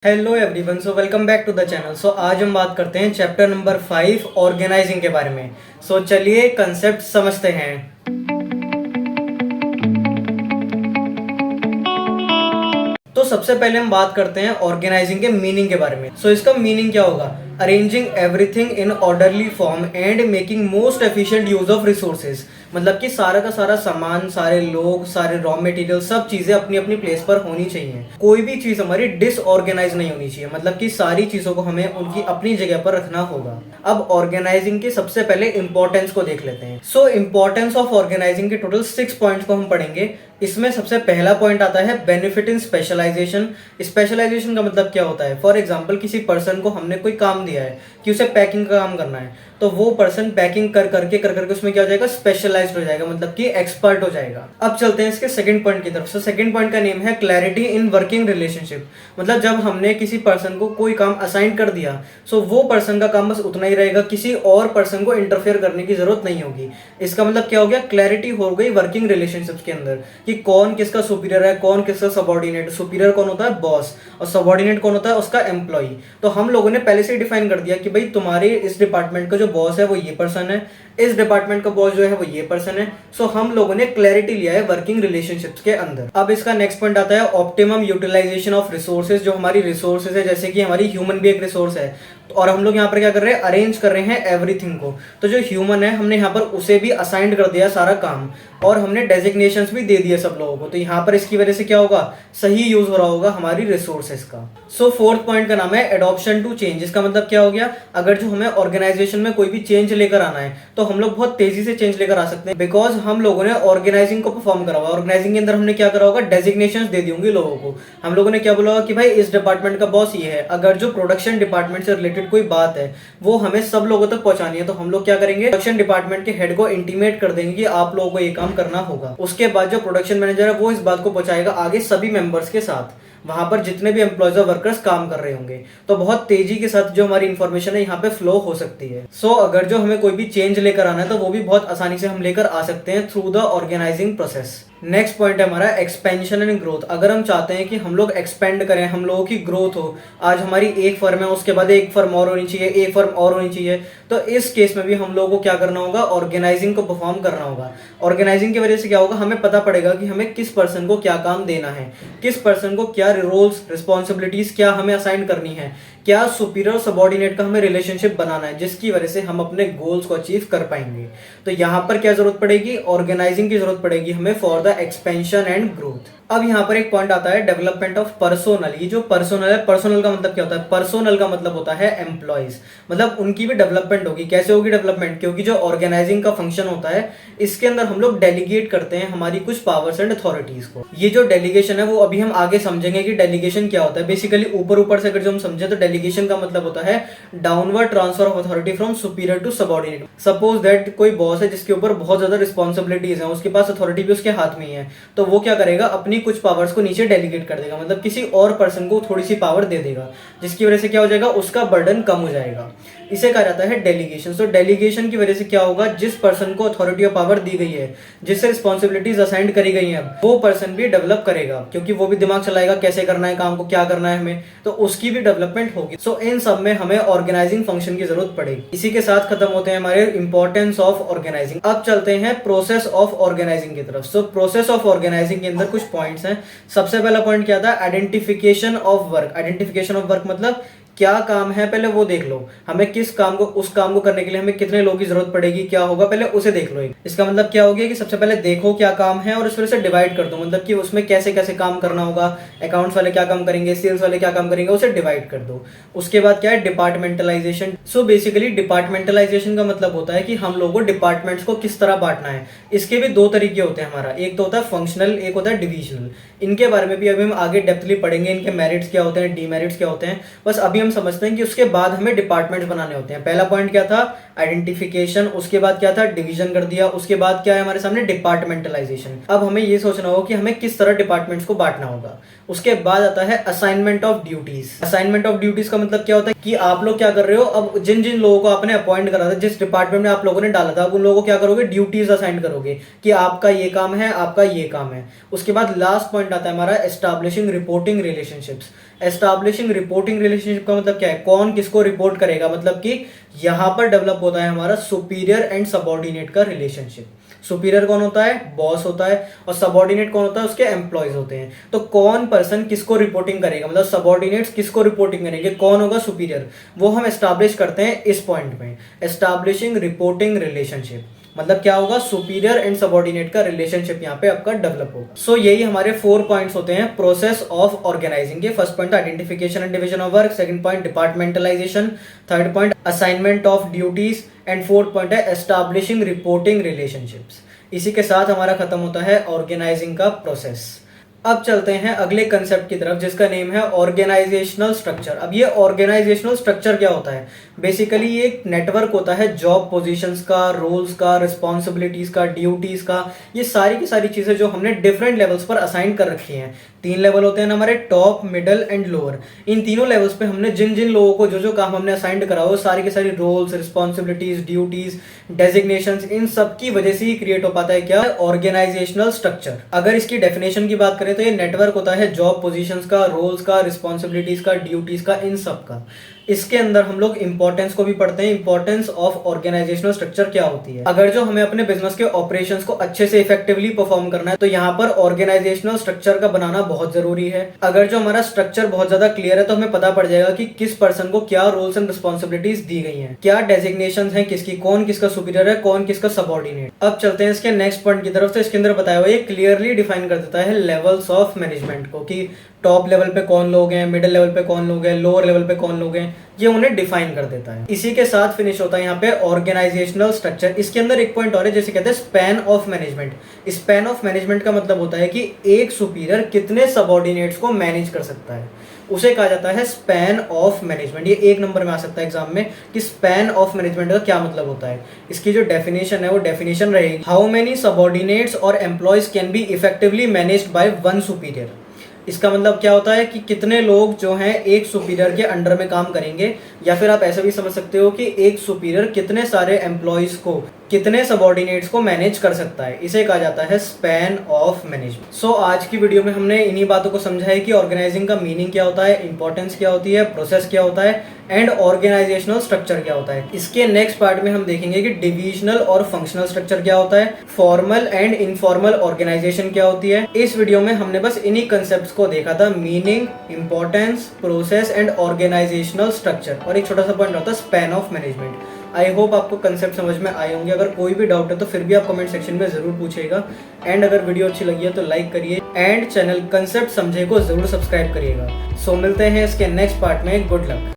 Hello everyone, so welcome back to the channel. So आज हम बात करते हैं चैप्टर नंबर 5 ऑर्गेनाइजिंग के बारे में। सो चलिए कंसेप्ट समझते हैं। तो सबसे पहले हम बात करते हैं ऑर्गेनाइजिंग के मीनिंग के बारे में। सो इसका मीनिंग क्या होगा? Arranging everything in orderly form and making most efficient use of resources. मतलब कि सारा का सारा सामान, सारे लोग, सारे रॉ मटेरियल, सब चीजें अपनी अपनी प्लेस पर होनी चाहिए। कोई भी चीज हमारी डिसऑर्गेनाइज नहीं होनी चाहिए। मतलब कि सारी चीजों को हमें उनकी अपनी जगह पर रखना होगा। अब ऑर्गेनाइजिंग के सबसे पहले इंपॉर्टेंस को देख लेते हैं। सो इंपॉर्टेंस ऑफ ऑर्गेनाइजिंग के टोटल 6 पॉइंट्स को हम पढ़ेंगे। इसमें सबसे पहला पॉइंट आता है बेनिफिट इन स्पेशलाइजेशन। स्पेशलाइजेशन का मतलब क्या होता है? फॉर एग्जांपल किसी पर्सन को हमने कोई काम दिया है कि उसे पैकिंग का काम करना है, तो वो पर्सन पैकिंग कर करके उसमें क्या हो जाएगा? स्पेशलाइज्ड हो जाएगा, मतलब कि एक्सपर्ट हो जाएगा। अब चलते हैं इसके सेकंड पॉइंट की तरफ। सो सेकंड पॉइंट का नेम है क्लैरिटी इन वर्किंग रिलेशनशिप। मतलब जब हमने किसी पर्सन को कोई काम असाइन कर दिया, सो वो पर्सन का काम बस उतना ही रहेगा, किसी और पर्सन को इंटरफेयर करने की जरूरत नहीं होगी। इसका मतलब क्या हो गया? क्लैरिटी हो गई वर्किंग रिलेशनशिप्स के अंदर कि कौन किसका सुपीरियर है, कौन किसका सबऑर्डिनेट। सुपीरियर कौन होता है? बॉस। और सबऑर्डिनेट कौन होता है? उसका एम्प्लॉय। तो हम लोगों ने पहले से ही डिफाइन कर दिया कि भाई तुम्हारे इस डिपार्टमेंट का जो बॉस है वो ये पर्सन है, इस डिपार्टमेंट का बॉस जो है वो ये पर्सन है। सो हम लोगों ने क्लैरिटी लिया है वर्किंग रिलेशनशिप्स के अंदर। अब इसका नेक्स्ट पॉइंट आता है ऑप्टिमम यूटिलाइजेशन ऑफ रिसोर्सेज। जो हमारी रिसोर्सेज है, जैसे कि हमारी ह्यूमन भी एक रिसोर्स है, और हम लोग यहाँ पर क्या कर रहे हैं? अरेंज कर रहे हैं एवरीथिंग को। तो जो ह्यूमन है, हमने यहाँ पर उसे भी असाइंड कर दिया सारा काम, और हमने डेजिग्नेशंस भी दे दिए सब लोगों को। तो यहाँ पर इसकी वजह से क्या होगा? सही यूज हो रहा होगा हमारी रिसोर्सेज का। सो फोर्थ पॉइंट का नाम है एडॉप्शन टू चेंज। इसका मतलब क्या हो गया? अगर जो हमें ऑर्गेनाइजेशन में कोई भी चेंज लेकर आना है, तो हम लोग बहुत तेजी से चेंज लेकर आ सकते हैं, बिकॉज हम लोगों ने ऑर्गेनाइजिंग को परफॉर्म करा हुआ। ऑर्गेनाइजिंग के अंदर हमने क्या करा होगा? डेजिग्नेशंस दे दी होंगी लोगों को। हम लोगों ने क्या बोला होगा कि भाई इस डिपार्टमेंट का बॉस ये है। अगर जो प्रोडक्शन डिपार्टमेंट से रिलेटेड कोई बात है वो हमें सब लोगों तक पहुंचानी है, तो हम लोग क्या करेंगे? प्रोडक्शन डिपार्टमेंट के हेड को इंटीमेट कर देंगे कि आप लोगों को ये काम करना होगा। उसके बाद जो प्रोडक्शन मैनेजर है वो इस बात को पहुंचाएगा आगे सभी मेंबर्स के साथ, वहां पर जितने भी एम्प्लॉयज और वर्कर्स काम कर रहे होंगे। तो बहुत तेजी के साथ जो हमारी इंफॉर्मेशन है यहाँ पे फ्लो हो सकती है। सो अगर जो हमें कोई भी चेंज लेकर आना है, तो वो भी बहुत आसानी से हम लेकर आ सकते हैं through the organising process. Next point है हमारा एक्सपेंशन एंड ग्रोथ। अगर हम चाहते हैं कि हम लोग एक्सपेंड करें, हम लोगों की ग्रोथ हो, आज हमारी एक फर्म है, उसके बाद एक फर्म और होनी चाहिए, एक फर्म और होनी चाहिए, तो इस केस में भी हम लोगों को क्या करना होगा? ऑर्गेनाइजिंग को परफॉर्म करना होगा। ऑर्गेनाइजिंग की वजह से क्या होगा? हमें पता पड़ेगा कि हमें किस पर्सन को क्या काम देना है, किस पर्सन को क्या रोल्स रिस्पॉन्सिबिलिटीज क्या हमें असाइन करनी है, क्या सुपीरियर और सबऑर्डिनेट का हमें रिलेशनशिप बनाना है, जिसकी वजह से हम अपने गोल्स को अचीव कर पाएंगे। तो यहाँ पर क्या जरूरत पड़ेगी? ऑर्गेनाइजिंग की जरूरत पड़ेगी हमें for the expansion and growth. अब यहाँ पर एक पॉइंट आता है डेवलपमेंट ऑफ पर्सोनल। ये जो पर्सोनल है, पर्सोनल का मतलब क्या होता है? पर्सोनल का मतलब होता है एम्प्लॉयज। मतलब उनकी भी डेवलपमेंट होगी। कैसे होगी डेवलपमेंट? क्योंकि जो ऑर्गेनाइजिंग का फंक्शन होता है, इसके अंदर हम लोग डेलीगेट करते हैं हमारी कुछ पावर्स एंड अथॉरिटीज को। ये जो डेलीगेशन है वो अभी हम आगे समझेंगे कि डेलीगेशन क्या होता है। बेसिकली ऊपर से अगर जो हम समझे, तो डेलीगेशन का मतलब होता है downward transfer of authority from superior to subordinate. Suppose that कोई बॉस है जिसके ऊपर बहुत ज्यादा रिस्पॉन्सिबिलिटीज है, उसके पास अथॉरिटी भी उसके हाथ में ही है, तो वो क्या करेगा? अपनी कुछ पावर्स को नीचे डेलीगेट कर देगा। मतलब किसी और पर्सन को थोड़ी सी पावर दे देगा, जिसकी वजह से क्या हो जाएगा? उसका बर्डन कम हो जाएगा। इसे कहा जाता है डेलीगेशन। तो डेलीगेशन की वजह से क्या होगा? जिस पर्सन को अथॉरिटी और पावर दी गई है, जिससे रिस्पॉन्सिबिलिटीज असाइन करी गई हैं, वो पर्सन भी डेवलप करेगा, क्योंकि वो भी दिमाग चलाएगा कैसे करना है काम को, क्या करना है हमें, तो उसकी भी डेवलपमेंट होगी। सो इन सब में हमें ऑर्गेनाइजिंग फंक्शन की जरूरत पड़ेगी। इसी के साथ खत्म होते हैं हमारे इंपॉर्टेंस ऑफ ऑर्गेनाइजिंग। अब चलते हैं प्रोसेस ऑफ ऑर्गेनाइजिंग की तरफ। सो प्रोसेस ऑफ ऑर्गेनाइजिंग के अंदर कुछ पॉइंट्स हैं। सबसे पहला पॉइंट क्या था? Identification of work. Identification of work मतलब क्या काम है पहले वो देख लो। हमें किस काम को, उस काम को करने के लिए हमें कितने लोगों की जरूरत पड़ेगी, क्या होगा, पहले उसे देख लो। इसका मतलब क्या हो गया कि सबसे पहले देखो क्या काम है और इस वजह से डिवाइड कर दो। मतलब कि उसमें कैसे कैसे काम करना होगा, अकाउंट्स वाले क्या काम करेंगे, सेल्स वाले क्या काम करेंगे, उसे डिवाइड कर दो। उसके बाद क्या है? डिपार्टमेंटलाइजेशन। सो बेसिकली डिपार्टमेंटलाइजेशन का मतलब होता है कि हम लोगों को डिपार्टमेंट्स को किस तरह बांटना है। इसके भी दो तरीके होते हैं हमारा, एक तो होता है फंक्शनल, एक होता है डिविजनल। इनके बारे में भी अभी हम आगे डेप्थली पढ़ेंगे, इनके मेरिट्स क्या होते हैं, डीमेरिट्स क्या होते हैं। बस अभी हम समझते हैं कि उसके बाद हमें डिपार्टमेंट्स बनाने होते हैं। पहला पॉइंट क्या था? आइडेंटिफिकेशन। उसके बाद क्या था? डिवीजन कर दिया। उसके बाद क्या है हमारे सामने? डिपार्टमेंटलाइजेशन। अब हमें ये सोचना होगा कि हमें किस तरह डिपार्टमेंट्स को बांटना होगा। उसके बाद आता है assignment of duties. Assignment of duties का मतलब क्या होता है कि आप लोग क्या कर रहे हो, अब जिन जिन लोगों को आपने अपॉइंट करा था, जिस डिपार्टमेंट में आप लोगों ने डाला था, अब उन लोगों को क्या करोगे, ड्यूटीज असाइन करोगे कि आपका ये काम है, आपका ये काम है। उसके बाद लास्ट पॉइंट आता है हमारा establishing reporting relationships. Establishing reporting relationship का मतलब क्या है, कौन किसको रिपोर्ट करेगा, मतलब कि यहां पर डेवलप होता है हमारा सुपीरियर एंड सबऑर्डिनेट का रिलेशनशिप। सुपीरियर कौन होता है, बॉस होता है, और सबऑर्डिनेट कौन होता है, उसके एम्प्लॉयज होते हैं। तो कौन पर्सन किसको रिपोर्टिंग करेगा, मतलब सबऑर्डिनेट्स किसको रिपोर्टिंग करेंगे, कौन होगा सुपीरियर, वो हम एस्टैब्लिश करते हैं इस पॉइंट में, एस्टैब्लिशिंग रिपोर्टिंग रिलेशनशिप। मतलब क्या होगा, सुपीरियर एंड सबऑर्डिनेट का रिलेशनशिप यहाँ पे आपका डेवलप होगा। सो यही हमारे 4 पॉइंट्स होते हैं प्रोसेस ऑफ ऑर्गेनाइजिंग के। First point identification and division of work, second point departmentalisation, third point assignment of duties, and fourth point है एस्टैब्लिशिंग रिपोर्टिंग रिलेशनशिप्स। इसी के साथ हमारा खत्म होता है ऑर्गेनाइजिंग का प्रोसेस। अब चलते हैं अगले कंसेप्ट की तरफ, जिसका नेम है ऑर्गेनाइजेशनल स्ट्रक्चर। अब ये ऑर्गेनाइजेशनल स्ट्रक्चर क्या होता है, बेसिकली ये एक नेटवर्क होता है जॉब पोजीशंस का, रोल्स का, रिस्पॉन्सिबिलिटीज का, ड्यूटीज का, ये सारी की सारी चीजें जो हमने डिफरेंट लेवल्स पर असाइन कर रखी हैं। 3 लेवल होते हैं हमारे, टॉप, मिडल एंड लोअर। इन तीनों लेवल्स पे हमने जिन जिन लोगों को जो जो काम हमने असाइन करा हो, सारी की सारी रोल्स, रिस्पॉन्सिबिलिटीज, ड्यूटीज, डेजिग्नेशंस, इन सब की वजह से ही क्रिएट हो पाता है क्या, ऑर्गेनाइजेशनल स्ट्रक्चर। अगर इसकी डेफिनेशन की बात करें तो ये नेटवर्क होता है जॉब पोजीशंस का, रोल्स का, रिस्पॉन्सिबिलिटीज का, ड्यूटीज का, इन सब का। इसके अंदर हम लोग इंपॉर्टेंस को भी पढ़ते हैं, इंपॉर्टेंस ऑफ ऑर्गेनाइजेशनल स्ट्रक्चर क्या होती है। अगर जो हमें अपने बिजनेस के ऑपरेशंस को अच्छे से इफेक्टिवली परफॉर्म करना है तो यहाँ पर ऑर्गेनाइजेशनल स्ट्रक्चर का बनाना बहुत जरूरी है। अगर जो हमारा स्ट्रक्चर बहुत ज्यादा क्लियर है तो हमें पता पड़ जाएगा कि किस पर्सन को क्या रोल्स एंड रिस्पॉन्सिबिलिटीज दी गई हैं, क्या डेजिग्नेशन है किसकी, कौन किसका सुपीरियर है, कौन किसका सबऑर्डिनेट। अब चलते हैं इसके नेक्स्ट पॉइंट की तरफ। तो इसके अंदर बताया हुआ ये क्लियरली डिफाइन कर देता है लेवल्स ऑफ मैनेजमेंट को, कि टॉप लेवल पे कौन लोग हैं, मिडिल लेवल पे कौन लोग हैं, लोअर लेवल पे कौन लोग हैं, ये उन्हें डिफाइन कर देता है। इसी के साथ फिनिश होता है यहाँ पे ऑर्गेनाइजेशनल स्ट्रक्चर। इसके अंदर एक पॉइंट और है, जैसे कहते हैं span of management. Span of management का मतलब होता है कि एक सुपीरियर कितने सबऑर्डिनेट्स को मैनेज कर सकता है, उसे कहा जाता है स्पैन ऑफ मैनेजमेंट। ये 1 नंबर में आ सकता है एग्जाम में कि स्पैन ऑफ मैनेजमेंट का क्या मतलब होता है। इसकी जो डेफिनेशन है वो डेफिनेशन रहेगी, हाउ मेनी सबऑर्डिनेट्स और employees can be effectively managed by one superior. इसका मतलब क्या होता है कि कितने लोग जो हैं एक सुपीरियर के अंडर में काम करेंगे, या फिर आप ऐसा भी समझ सकते हो कि एक सुपीरियर कितने सारे एम्प्लॉयज को, कितने सबऑर्डिनेट्स को मैनेज कर सकता है, इसे कहा जाता है स्पैन ऑफ मैनेजमेंट। सो आज की वीडियो में हमने इन्हीं बातों को समझा है कि ऑर्गेनाइजिंग का मीनिंग क्या होता है, इंपॉर्टेंस क्या होती है, प्रोसेस क्या होता है, एंड ऑर्गेनाइजेशनल स्ट्रक्चर क्या होता है। इसके नेक्स्ट पार्ट में हम देखेंगे कि डिविजनल और फंक्शनल स्ट्रक्चर क्या होता है, फॉर्मल एंड इनफॉर्मल ऑर्गेनाइजेशन क्या होती है। इस वीडियो में हमने बस इन्हीं कंसेप्ट को देखा था, meaning, importance, process and organisational structure, और एक छोटा सा पॉइंट होता है span of management. I hope आपको कंसेप्ट समझ में आए होंगे। अगर कोई भी डाउट है तो फिर भी आप कमेंट सेक्शन में जरूर पूछिएगा, एंड अगर वीडियो अच्छी लगी है तो लाइक करिए, एंड चैनल कंसेप्ट समझे को जरूर सब्सक्राइब करिएगा। सो मिलते हैं इसके नेक्स्ट पार्ट में, गुड लक।